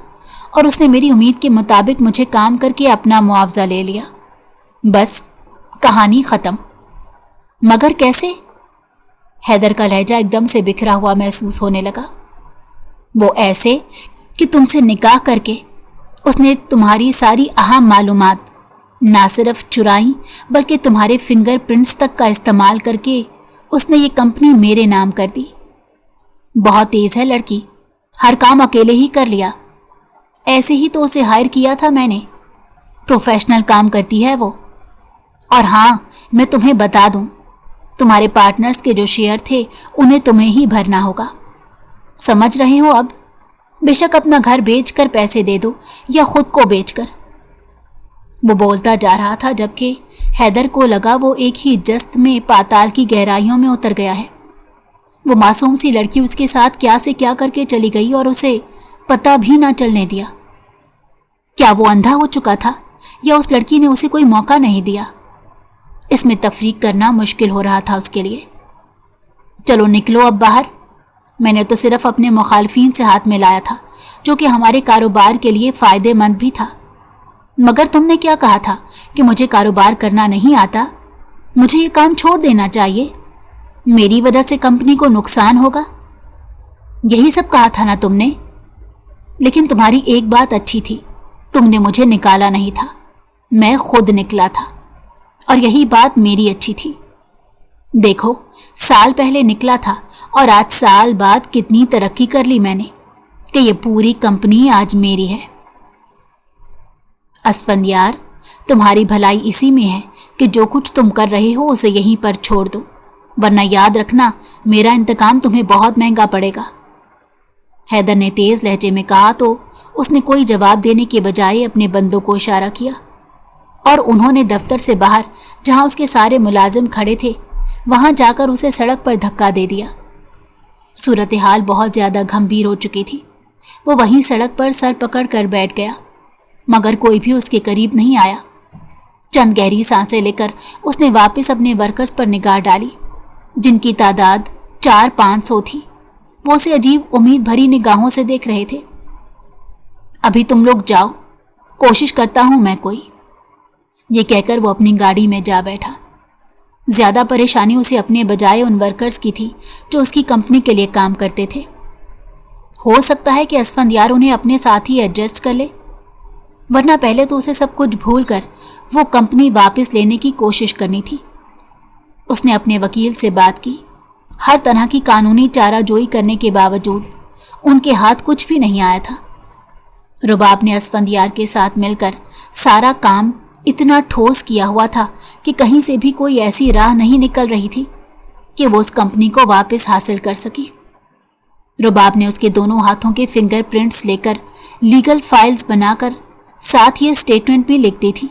और उसने मेरी उम्मीद के मुताबिक मुझे काम करके अपना मुआवजा ले लिया। बस कहानी खत्म। मगर कैसे? हैदर का लहजा एकदम से बिखरा हुआ महसूस होने लगा। वो ऐसे कि तुमसे निकाह करके उसने तुम्हारी सारी अहम मालूमात ना सिर्फ चुराई बल्कि तुम्हारे फिंगरप्रिंट्स तक का इस्तेमाल करके उसने ये कंपनी मेरे नाम कर दी। बहुत तेज है लड़की, हर काम अकेले ही कर लिया। ऐसे ही तो उसे हायर किया था मैंने। प्रोफेशनल काम करती है वो। और हाँ, मैं तुम्हें बता दूं, तुम्हारे पार्टनर्स के जो शेयर थे उन्हें तुम्हें ही भरना होगा। समझ रहे हो अब? बेशक अपना घर बेचकर पैसे दे दो या खुद को बेचकर। वो बोलता जा रहा था जबकि हैदर को लगा वो एक ही जस्त में पाताल की गहराइयों में उतर गया है। वो मासूम सी लड़की उसके साथ क्या से क्या करके चली गई और उसे पता भी ना चलने दिया। क्या वो अंधा हो चुका था या उस लड़की ने उसे कोई मौका नहीं दिया? इसमें तफरीक करना मुश्किल हो रहा था उसके लिए। चलो निकलो अब बाहर। मैंने तो सिर्फ अपने मुखालफीन से हाथ मिलाया था, जो कि हमारे कारोबार के लिए फ़ायदेमंद भी था। मगर तुमने क्या कहा था कि मुझे कारोबार करना नहीं आता, मुझे ये काम छोड़ देना चाहिए, मेरी वजह से कंपनी को नुकसान होगा। यही सब कहा था ना तुमने? लेकिन तुम्हारी एक बात अच्छी थी, तुमने मुझे निकाला नहीं था, मैं खुद निकला था। और यही बात मेरी अच्छी थी। देखो, साल पहले निकला था और आज साल बाद कितनी तरक्की कर ली मैंने कि ये पूरी कंपनी आज मेरी है। असफंदियार, तुम्हारी भलाई इसी में है कि जो कुछ तुम कर रहे हो उसे यहीं पर छोड़ दो, वरना याद रखना मेरा इंतकाम तुम्हें बहुत महंगा पड़ेगा। हैदर ने तेज लहजे में कहा तो उसने कोई जवाब देने के बजाय अपने बंदों को इशारा किया और उन्होंने दफ्तर से बाहर, जहां उसके सारे मुलाजिम खड़े थे, वहां जाकर उसे सड़क पर धक्का दे दिया। सूरत हाल बहुत ज्यादा गंभीर हो चुकी थी। वो वहीं सड़क पर सर पकड़ कर बैठ गया, मगर कोई भी उसके करीब नहीं आया। चंद गहरी सांसें लेकर उसने वापस अपने वर्कर्स पर निगाह डाली, जिनकी तादाद 400-500 थी। वो उसे अजीब उम्मीद भरी निगाहों से देख रहे थे। अभी तुम लोग जाओ, कोशिश करता हूं मैं कोई। ये कहकर वो अपनी गाड़ी में जा बैठा। ज्यादा परेशानी उसे अपने बजाय उन वर्कर्स की थी जो उसकी कंपनी के लिए काम करते थे। हो सकता है कि असफंदियार उन्हें अपने साथ ही एडजस्ट कर ले, वरना पहले तो उसे सब कुछ भूल कर वो कंपनी वापस लेने की कोशिश करनी थी। उसने अपने वकील से बात की। हर तरह की कानूनी चाराजोई करने के बावजूद उनके हाथ कुछ भी नहीं आया था। रुबाब ने असफंदियार के साथ मिलकर सारा काम इतना ठोस किया हुआ था कि कहीं से भी कोई ऐसी राह नहीं निकल रही थी कि वो उस कंपनी को वापस हासिल कर सके। रुबाब ने उसके दोनों हाथों के फिंगरप्रिंट्स लेकर लीगल फाइल्स बनाकर साथ ये स्टेटमेंट भी लिख दी थी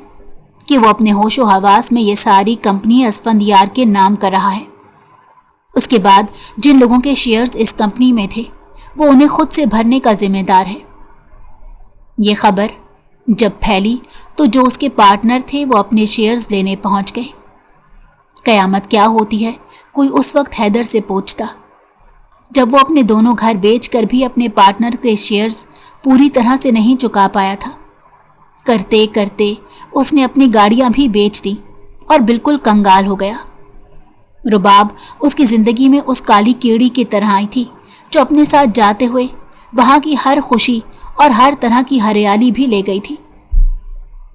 कि वो अपने होशो हवास में ये सारी कंपनी असफंदियार के नाम कर रहा है। उसके बाद जिन लोगों के शेयर्स इस कंपनी में थे वो उन्हें खुद से भरने का जिम्मेदार है। ये खबर जब फैली तो जो उसके पार्टनर थे वो अपने शेयर्स लेने पहुंच गए। कयामत क्या होती है, कोई उस वक्त हैदर से पूछता, जब वो अपने दोनों घर बेचकर भी अपने पार्टनर के शेयर्स पूरी तरह से नहीं चुका पाया था। करते करते उसने अपनी गाड़ियां भी बेच दी और बिल्कुल कंगाल हो गया। रुबाब उसकी जिंदगी में उस काली कीड़ी की तरह आई थी जो अपने साथ जाते हुए वहां की हर खुशी और हर तरह की हरियाली भी ले गई थी।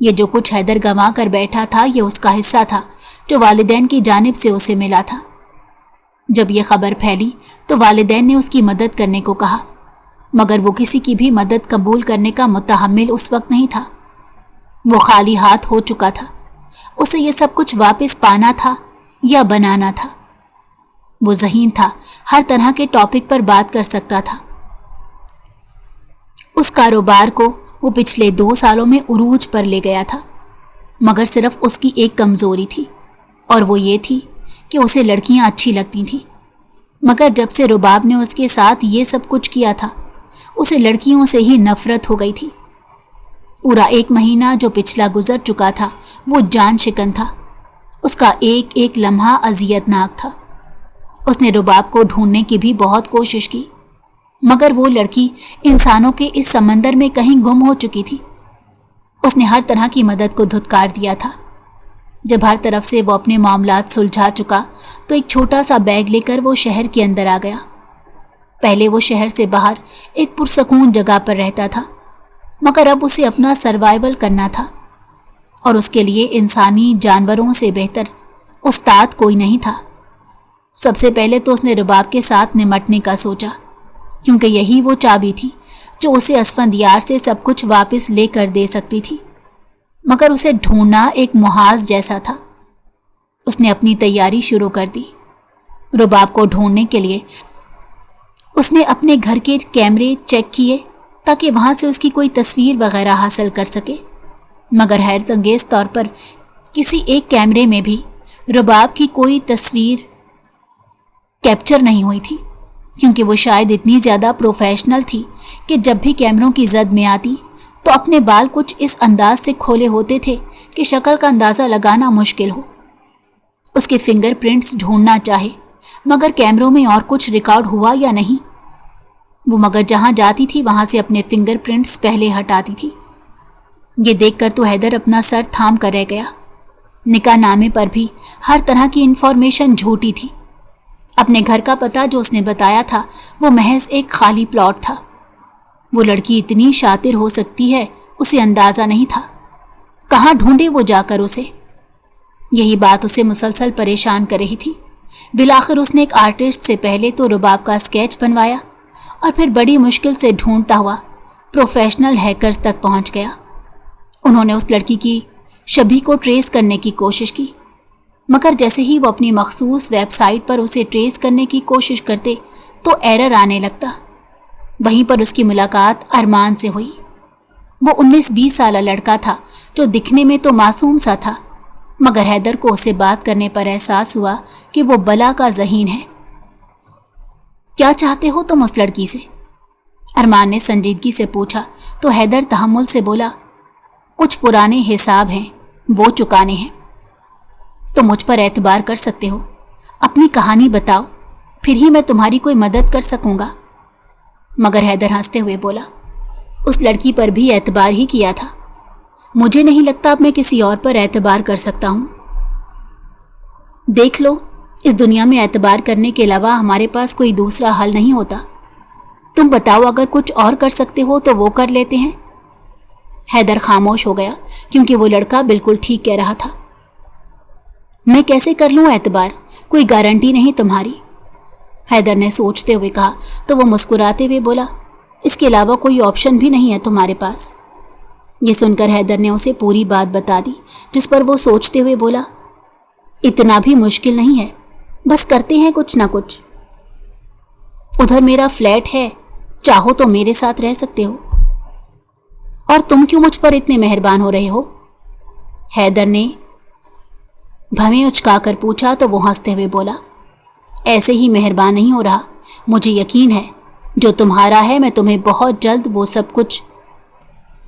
ये जो कुछ हैदर गंवा कर बैठा था ये उसका हिस्सा था जो वालिदैन की जानिब से उसे मिला था। जब ये खबर फैली तो वालिदैन ने उसकी मदद करने को कहा, मगर वो किसी की भी मदद कबूल करने का मुतहम्मिल उस वक्त नहीं था। वो खाली हाथ हो चुका था। उसे ये सब कुछ वापस पाना था या बनाना था। वो ज़हीन था, हर तरह के टॉपिक पर बात कर सकता था। उस कारोबार को वो पिछले 2 सालों में उरूज पर ले गया था, मगर सिर्फ उसकी एक कमजोरी थी, और वो ये थी कि उसे लड़कियां अच्छी लगती थीं। मगर जब से रुबाब ने उसके साथ ये सब कुछ किया था, उसे लड़कियों से ही नफरत हो गई थी। पूरा 1 महीना जो पिछला गुजर चुका था वो जान शिकन था। उसका एक एक लम्हा अजियतनाक था। उसने रुबाब को ढूंढने की भी बहुत कोशिश की, मगर वो लड़की इंसानों के इस समंदर में कहीं गुम हो चुकी थी। उसने हर तरह की मदद को धुतकार दिया था। जब हर तरफ से वो अपने मामलात सुलझा चुका तो एक छोटा सा बैग लेकर वो शहर के अंदर आ गया। पहले वो शहर से बाहर एक पुरसकून जगह पर रहता था, मगर अब उसे अपना सर्वाइवल करना था, और उसके लिए इंसानी जानवरों से बेहतर उस्ताद कोई नहीं था। सबसे पहले तो उसने रुबाब के साथ निमटने का सोचा, क्योंकि यही वो चाबी थी जो उसे असफंदियार से सब कुछ वापस लेकर दे सकती थी। मगर उसे ढूंढना एक मुहाज जैसा था। उसने अपनी तैयारी शुरू कर दी। रुबाब को ढूंढने के लिए उसने अपने घर के कैमरे चेक किए ताकि वहां से उसकी कोई तस्वीर वगैरह हासिल कर सके, मगर हैरतअंगेज तौर पर किसी एक कैमरे में भी रुबाब की कोई तस्वीर कैप्चर नहीं हुई थी, क्योंकि वो शायद इतनी ज़्यादा प्रोफेशनल थी कि जब भी कैमरों की जद में आती तो अपने बाल कुछ इस अंदाज से खोले होते थे कि शक्ल का अंदाज़ा लगाना मुश्किल हो। उसके फिंगरप्रिंट्स ढूंढना चाहे, मगर कैमरों में और कुछ रिकॉर्ड हुआ या नहीं। वो मगर जहाँ जाती थी वहाँ से अपने फिंगरप्रिंट्स पहले हटाती थी। ये देखकर तो हैदर अपना सर थाम कर रह गया। निकाह नामे पर भी हर तरह की इन्फॉर्मेशन झूठी थी। अपने घर का पता जो उसने बताया था वो महज एक खाली प्लॉट था। वो लड़की इतनी शातिर हो सकती है उसे अंदाज़ा नहीं था। कहाँ ढूंढे वो जाकर उसे? यही बात उसे मुसलसल परेशान कर रही थी। बिलाखिर उसने एक आर्टिस्ट से पहले तो रुबाब का स्केच बनवाया और फिर बड़ी मुश्किल से ढूंढता हुआ प्रोफेशनल हैकर्स तक पहुंच गया। उन्होंने उस लड़की की शबीह को ट्रेस करने की कोशिश की, मगर जैसे ही वो अपनी मखसूस वेबसाइट पर उसे ट्रेस करने की कोशिश करते तो एरर आने लगता। वहीं पर उसकी मुलाकात अरमान से हुई। वो 19-20 साल लड़का था जो दिखने में तो मासूम सा था, मगर हैदर को उससे बात करने पर एहसास हुआ कि वो बला का ज़हीन है। क्या चाहते हो तुम उस लड़की से? अरमान ने संजीदगी से पूछा तो हैदर तहम्मुल से बोला, कुछ पुराने हिसाब हैं, वो चुकाने हैं। तुम मुझ पर एतबार कर सकते हो। अपनी कहानी बताओ, फिर ही मैं तुम्हारी कोई मदद कर सकूंगा। मगर हैदर हंसते हुए बोला, उस लड़की पर भी एतबार ही किया था। मुझे नहीं लगता अब मैं किसी और पर एतबार कर सकता हूं। देख लो, इस दुनिया में एतबार करने के अलावा हमारे पास कोई दूसरा हल नहीं होता। तुम बताओ, अगर कुछ और कर सकते हो तो वो कर लेते हैं। हैदर खामोश हो गया, क्योंकि वो लड़का बिल्कुल ठीक कह रहा था। मैं कैसे कर लूं एतबार? कोई गारंटी नहीं तुम्हारी। हैदर ने सोचते हुए कहा तो वो मुस्कुराते हुए बोला, इसके अलावा कोई ऑप्शन भी नहीं है तुम्हारे पास। ये सुनकर हैदर ने उसे पूरी बात बता दी, जिस पर वो सोचते हुए बोला, इतना भी मुश्किल नहीं है, बस करते हैं कुछ ना कुछ। उधर मेरा फ्लैट है, चाहो तो मेरे साथ रह सकते हो। और तुम क्यों मुझ पर इतने मेहरबान हो रहे हो? हैदर ने भवें उचकाकर पूछा तो वो हंसते हुए बोला, ऐसे ही मेहरबान नहीं हो रहा। मुझे यकीन है जो तुम्हारा है मैं तुम्हें बहुत जल्द वो सब कुछ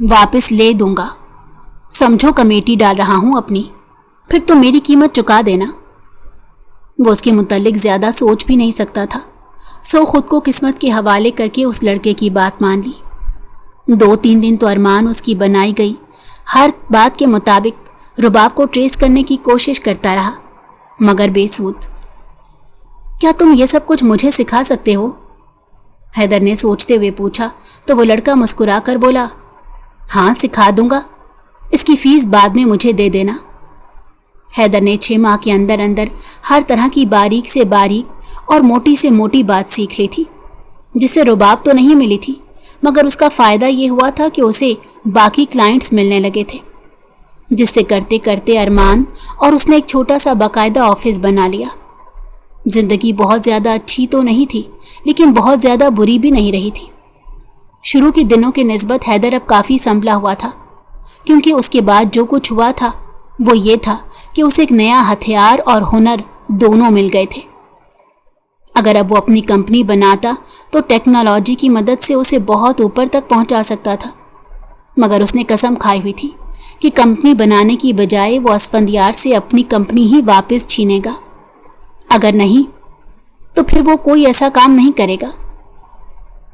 वापस ले दूंगा। समझो कमेटी डाल रहा हूं अपनी, फिर तुम मेरी कीमत चुका देना। वो उसके मुतल्लिक ज़्यादा सोच भी नहीं सकता था, सो खुद को किस्मत के हवाले करके उस लड़के की बात मान ली। 2-3 दिन तो अरमान उसकी बनाई गई हर बात के मुताबिक रुबाब को ट्रेस करने की कोशिश करता रहा, मगर बेसूद। क्या तुम ये सब कुछ मुझे सिखा सकते हो? हैदर ने सोचते हुए पूछा तो वो लड़का मुस्कुरा कर बोला, हाँ सिखा दूंगा, इसकी फीस बाद में मुझे दे देना। हैदर ने 6 माह के अंदर अंदर हर तरह की बारीक से बारीक और मोटी से मोटी बात सीख ली थी, जिससे रुबाब तो नहीं मिली थी, मगर उसका फ़ायदा ये हुआ था कि उसे बाकी क्लाइंट्स मिलने लगे थे, जिससे करते करते अरमान और उसने एक छोटा सा बाकायदा ऑफिस बना लिया। ज़िंदगी बहुत ज़्यादा अच्छी तो नहीं थी, लेकिन बहुत ज़्यादा बुरी भी नहीं रही थी। शुरू के दिनों के निस्बत हैदर अब काफ़ी संभला हुआ था, क्योंकि उसके बाद जो कुछ हुआ था वो ये था कि उसे एक नया हथियार और हुनर दोनों मिल गए थे। अगर अब वो अपनी कंपनी बनाता तो टेक्नोलॉजी की मदद से उसे बहुत ऊपर तक पहुंचा सकता था, मगर उसने कसम खाई हुई थी कि कंपनी बनाने की बजाय वो असफंदियार से अपनी कंपनी ही वापस छीनेगा। अगर नहीं तो फिर वो कोई ऐसा काम नहीं करेगा।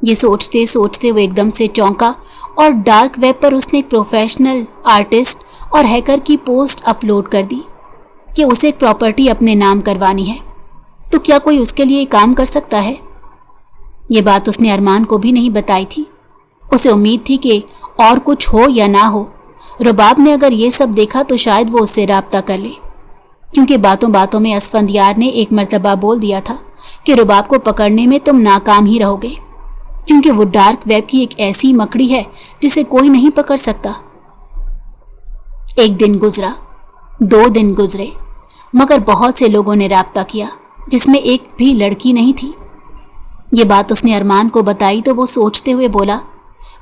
ये सोचते सोचते वो एकदम से चौंका और डार्क वेब पर उसने एक प्रोफेशनल आर्टिस्ट और हैकर की पोस्ट अपलोड कर दी कि उसे एक प्रॉपर्टी अपने नाम करवानी है, तो क्या कोई उसके लिए काम कर सकता है। ये बात उसने अरमान को भी नहीं बताई थी। उसे उम्मीद थी कि और कुछ हो या ना हो, रुबाब ने अगर ये सब देखा तो शायद वो उससे राब्ता कर ले, क्योंकि बातों बातों में असफंदियार ने एक मर्तबा बोल दिया था कि रुबाब को पकड़ने में तुम नाकाम ही रहोगे, क्योंकि वो डार्क वेब की एक ऐसी मकड़ी है जिसे कोई नहीं पकड़ सकता। एक दिन गुजरा, 2 दिन गुजरे, मगर बहुत से लोगों ने राब्ता किया जिसमें एक भी लड़की नहीं थी। ये बात उसने अरमान को बताई तो वो सोचते हुए बोला,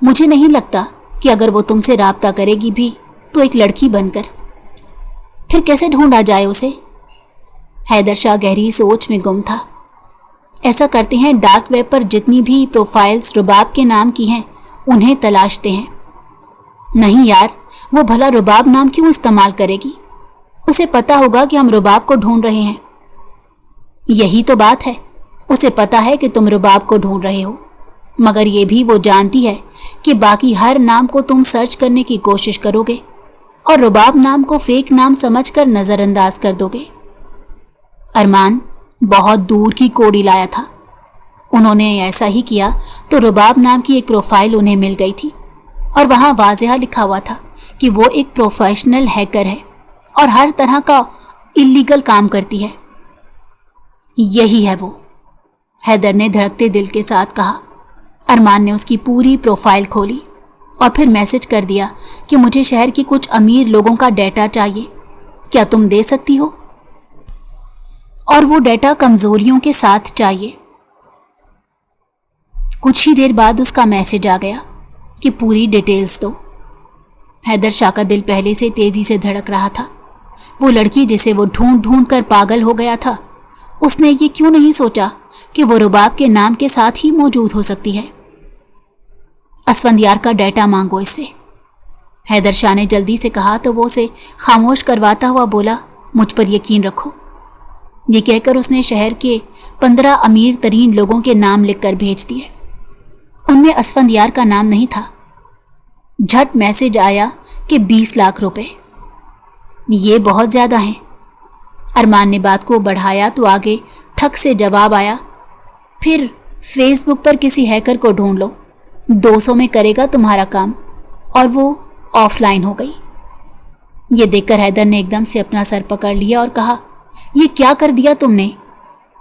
मुझे नहीं लगता कि अगर वो तुमसे राब्ता करेगी भी तो एक लड़की बनकर। फिर कैसे ढूंढा जाए उसे? हैदर शाह गहरी सोच में गुम था। ऐसा करते हैं, डार्क वेब पर जितनी भी प्रोफाइल्स रुबाब के नाम की हैं उन्हें तलाशते हैं। नहीं यार, वो भला रुबाब नाम क्यों इस्तेमाल करेगी? उसे पता होगा कि हम रुबाब को ढूंढ रहे हैं। यही तो बात है, उसे पता है कि तुम रुबाब को ढूंढ रहे हो, मगर ये भी वो जानती है कि बाकी हर नाम को तुम सर्च करने की कोशिश करोगे और रुबाब नाम को फेक नाम समझकर नजरअंदाज कर दोगे। अरमान बहुत दूर की कोड़ी लाया था। उन्होंने ऐसा ही किया तो रुबाब नाम की एक प्रोफाइल उन्हें मिल गई थी और वहां वाज़ेह लिखा हुआ था कि वो एक प्रोफेशनल हैकर है और हर तरह का इल्लीगल काम करती है। यही है वो, हैदर ने धड़कते दिल के साथ कहा। अरमान ने उसकी पूरी प्रोफाइल खोली और फिर मैसेज कर दिया कि मुझे शहर के कुछ अमीर लोगों का डेटा चाहिए, क्या तुम दे सकती हो? और वो डेटा कमजोरियों के साथ चाहिए। कुछ ही देर बाद उसका मैसेज आ गया कि पूरी डिटेल्स दो। हैदर शाह का दिल पहले से तेजी से धड़क रहा था। वो लड़की जिसे वो ढूंढ ढूंढ कर पागल हो गया था, उसने ये क्यों नहीं सोचा कि वो रुबाब के नाम के साथ ही मौजूद हो सकती है। असफंदियार का डेटा मांगो इससे, हैदर शाह ने जल्दी से कहा तो वो उसे खामोश करवाता हुआ बोला, मुझ पर यकीन रखो। ये कहकर उसने शहर के 15 अमीर तरीन लोगों के नाम लिखकर भेज दिए। उनमें असफंदियार का नाम नहीं था। झट मैसेज आया कि 20 लाख रुपए। ये बहुत ज्यादा हैं। अरमान ने बात को बढ़ाया तो आगे ठक से जवाब आया, फिर फेसबुक पर किसी हैकर को ढूंढ लो, 200 में करेगा तुम्हारा काम। और वो ऑफलाइन हो गई। ये देखकर हैदर ने एकदम से अपना सर पकड़ लिया और कहा, ये क्या कर दिया तुमने?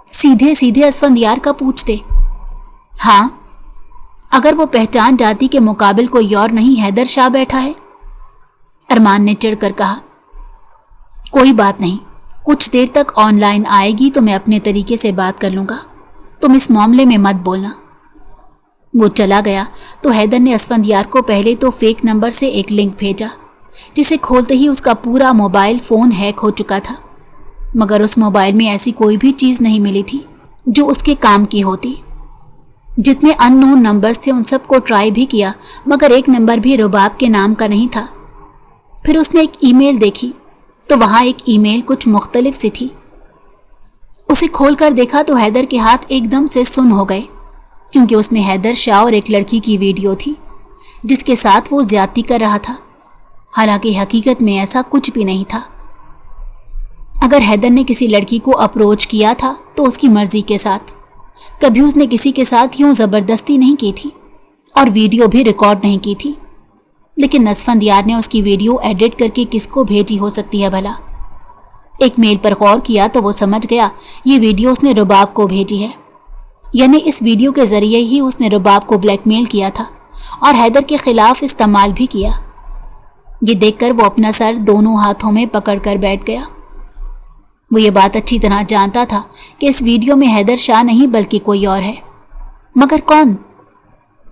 सीधे सीधे असफंदियार का पूछते। हाँ, अगर वो पहचान जाती कि मुकाबिल कोई और नहीं हैदर शाह बैठा है। अरमान ने चिढ़कर कहा, कोई बात नहीं, कुछ देर तक ऑनलाइन आएगी तो मैं अपने तरीके से बात कर लूंगा, तुम इस मामले में मत बोलना। वो चला गया तो हैदर ने असफंदियार को पहले तो फेक नंबर से एक लिंक भेजा, जिसे खोलते ही उसका पूरा मोबाइल फ़ोन हैक हो चुका था। मगर उस मोबाइल में ऐसी कोई भी चीज़ नहीं मिली थी जो उसके काम की होती। जितने अननोन नंबर्स थे उन सबको ट्राई भी किया, मगर एक नंबर भी रुबाब के नाम का नहीं था। फिर उसने एक ईमेल देखी तो वहाँ एक ईमेल कुछ मुख्तलिफ सी थी। उसे खोलकर देखा तो हैदर के हाथ एकदम से सुन्न हो गए, क्योंकि उसमें हैदर शाह और एक लड़की की वीडियो थी जिसके साथ वो ज्यादती कर रहा था। हालांकि हकीकत में ऐसा कुछ भी नहीं था। अगर हैदर ने किसी लड़की को अप्रोच किया था तो उसकी मर्जी के साथ, कभी उसने किसी के साथ यूं ज़बरदस्ती नहीं की थी और वीडियो भी रिकॉर्ड नहीं की थी। लेकिन असफंदियार ने उसकी वीडियो एडिट करके किसको भेजी हो सकती है भला? एक मेल पर गौर किया तो वो समझ गया ये वीडियो उसने रुबाब को भेजी है, यानी इस वीडियो के ज़रिए ही उसने रुबाब को ब्लैकमेल किया था और हैदर के खिलाफ इस्तेमाल भी किया। ये देखकर वो अपना सर दोनों हाथों में पकड़कर बैठ गया। वो ये बात अच्छी तरह जानता था कि इस वीडियो में हैदर शाह नहीं बल्कि कोई और है, मगर कौन?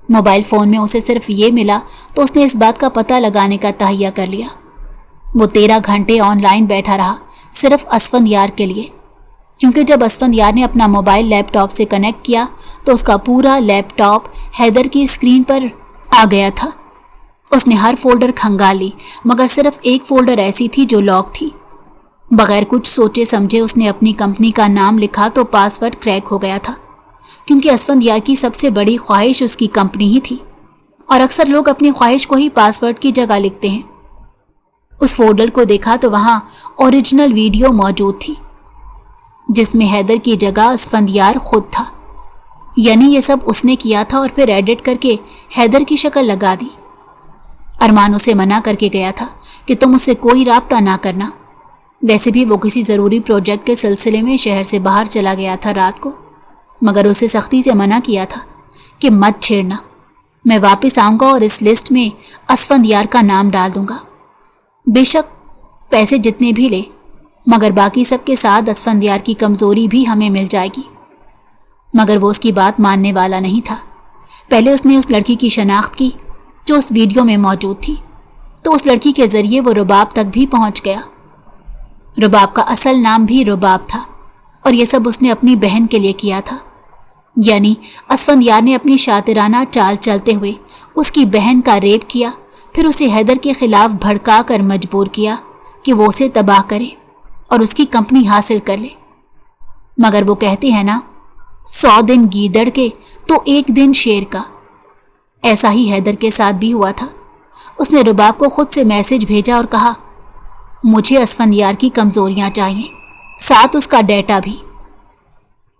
मोबाइल फ़ोन में उसे सिर्फ ये मिला तो उसने इस बात का पता लगाने का तहैया कर लिया। वो 13 घंटे ऑनलाइन बैठा रहा सिर्फ असफंदयार के लिए, क्योंकि जब असफंदयार ने अपना मोबाइल लैपटॉप से कनेक्ट किया तो उसका पूरा लैपटॉप हैदर की स्क्रीन पर आ गया था। उसने हर फोल्डर खंगाल ली, मगर सिर्फ एक फोल्डर ऐसी थी जो लॉक थी। बगैर कुछ सोचे समझे उसने अपनी कंपनी का नाम लिखा तो पासवर्ड क्रैक हो गया था, क्योंकि असफंदयार की सबसे बड़ी ख्वाहिश उसकी कंपनी ही थी, और अक्सर लोग अपनी ख्वाहिश को ही पासवर्ड की जगह लिखते हैं। उस फोल्डर को देखा तो वहाँ ओरिजिनल वीडियो मौजूद थी, जिसमें हैदर की जगह असफंदयार खुद था। यानी ये सब उसने किया था और फिर एडिट करके हैदर की शक्ल लगा दी। अरमान उसे मना करके गया था कि तुम उससे कोई राब्ता ना करना। वैसे भी वो किसी ज़रूरी प्रोजेक्ट के सिलसिले में शहर से बाहर चला गया था रात को, मगर उसे सख्ती से मना किया था कि मत छेड़ना। मैं वापस आऊँगा और इस लिस्ट में असफंदयार का नाम डाल दूँगा। बेशक पैसे जितने भी ले, मगर बाकी सबके साथ असफंदयार की कमज़ोरी भी हमें मिल जाएगी। मगर वो उसकी बात मानने वाला नहीं था। पहले उसने उस लड़की की शनाख्त की जो उस वीडियो में मौजूद थी, तो उस लड़की के ज़रिए वो रुबाब तक भी पहुंच गया। रुबाब का असल नाम भी रुबाब था, और ये सब उसने अपनी बहन के लिए किया था। यानी असफंदयार ने अपनी शातिराना चाल चलते हुए उसकी बहन का रेप किया, फिर उसे हैदर के खिलाफ भड़का कर मजबूर किया कि वो उसे तबाह करे और उसकी कंपनी हासिल कर ले। मगर वो कहते हैं ना, 100 दिन गीदड़ के तो एक दिन शेर का। ऐसा ही हैदर के साथ भी हुआ था। उसने रुबाब को खुद से मैसेज भेजा और कहा, मुझे असफंदयार की कमज़ोरियाँ चाहिए, साथ उसका डेटा भी।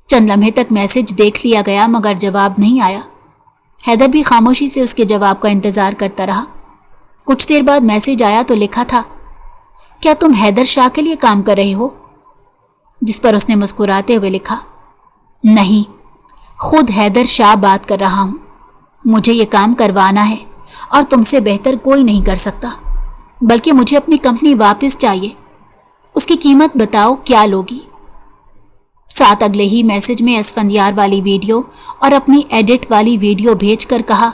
चंद लम्हे तक मैसेज देख लिया गया, मगर जवाब नहीं आया। हैदर भी खामोशी से उसके जवाब का इंतज़ार करता रहा। कुछ देर बाद मैसेज आया तो लिखा था, क्या तुम हैदर शाह के लिए काम कर रहे हो? जिस पर उसने मुस्कुराते हुए लिखा, नहीं, खुद हैदर शाह बात कर रहा हूँ। मुझे ये काम करवाना है और तुमसे बेहतर कोई नहीं कर सकता। बल्कि मुझे अपनी कंपनी वापस चाहिए। उसकी कीमत बताओ, क्या लोगी? साथ अगले ही मैसेज में असफंदयार वाली वीडियो और अपनी एडिट वाली वीडियो भेजकर कहा,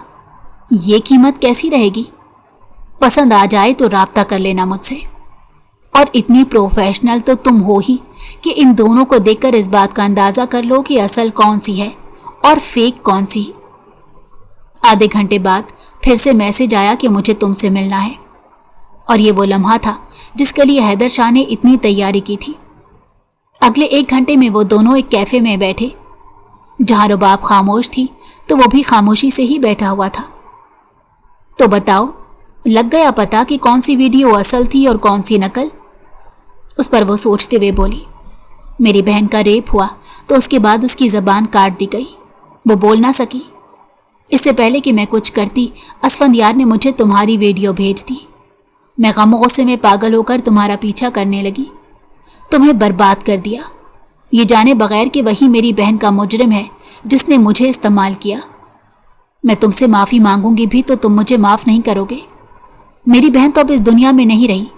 ये कीमत कैसी रहेगी? पसंद आ जाए तो राब्ता कर लेना मुझसे। और इतनी प्रोफेशनल तो तुम हो ही कि इन दोनों को देखकर इस बात का अंदाज़ा कर लो कि असल कौन सी है और फेक कौन सी। आधे घंटे बाद फिर से मैसेज आया कि मुझे तुमसे मिलना है, और ये वो लम्हा था जिसके लिए हैदर शाह ने इतनी तैयारी की थी। अगले 1 घंटे में वो दोनों एक कैफ़े में बैठे। जहाँ रुबाब खामोश थी तो वो भी खामोशी से ही बैठा हुआ था। तो बताओ, लग गया पता कि कौन सी वीडियो असल थी और कौन सी नकल? उस पर वो सोचते हुए बोली, मेरी बहन का रेप हुआ तो उसके बाद उसकी ज़बान काट दी गई। वो बोल ना सकी। इससे पहले कि मैं कुछ करती, असफंदयार ने मुझे तुम्हारी वीडियो भेज दी। मैं गम गुस्से में पागल होकर तुम्हारा पीछा करने लगी, तुम्हें बर्बाद कर दिया, ये जाने बगैर कि वही मेरी बहन का मुजरिम है जिसने मुझे इस्तेमाल किया। मैं तुमसे माफ़ी मांगूंगी भी तो तुम मुझे माफ़ नहीं करोगे। मेरी बहन तो अब इस दुनिया में नहीं रही,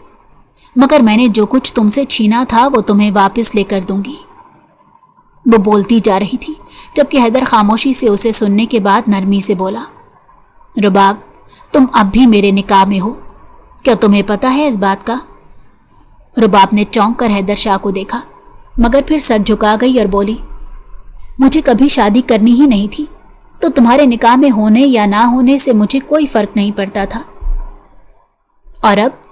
मगर मैंने जो कुछ तुमसे छीना था वो तुम्हें वापस लेकर दूंगी। वो बोलती जा रही थी, जबकि हैदर खामोशी से उसे सुनने के बाद नरमी से बोला, रुबाब, तुम अब भी मेरे निकाह में हो, क्या तुम्हें पता है इस बात का? रुबाब ने चौंक कर हैदर शाह को देखा, मगर फिर सर झुका गई और बोली, मुझे कभी शादी करनी ही नहीं थी, तो तुम्हारे निकाह में होने या ना होने से मुझे कोई फ़र्क नहीं पड़ता था। और अब?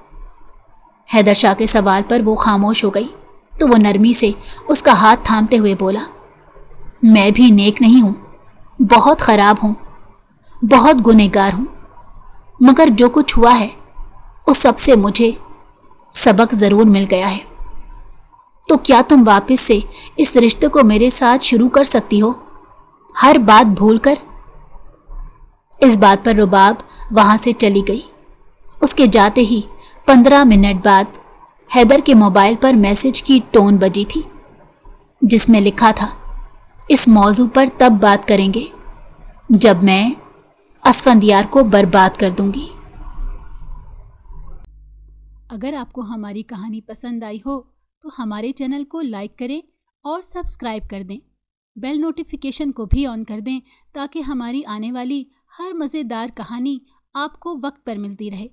हैदर शाह के सवाल पर वो खामोश हो गई, तो वो नरमी से उसका हाथ थामते हुए बोला, मैं भी नेक नहीं हूँ, बहुत ख़राब हूँ, बहुत गुनहगार हूँ, मगर जो कुछ हुआ है उस सब से मुझे सबक ज़रूर मिल गया है। तो क्या तुम वापस से इस रिश्ते को मेरे साथ शुरू कर सकती हो, हर बात भूलकर? इस बात पर रुबाब वहाँ से चली गई। उसके जाते ही 15 मिनट बाद हैदर के मोबाइल पर मैसेज की टोन बजी थी, जिसमें लिखा था, इस मौजू पर तब बात करेंगे जब मैं असफंदयार को बर्बाद कर दूंगी। अगर आपको हमारी कहानी पसंद आई हो तो हमारे चैनल को लाइक करें और सब्सक्राइब कर दें। बेल नोटिफिकेशन को भी ऑन कर दें ताकि हमारी आने वाली हर मज़ेदार कहानी आपको वक्त पर मिलती रहे।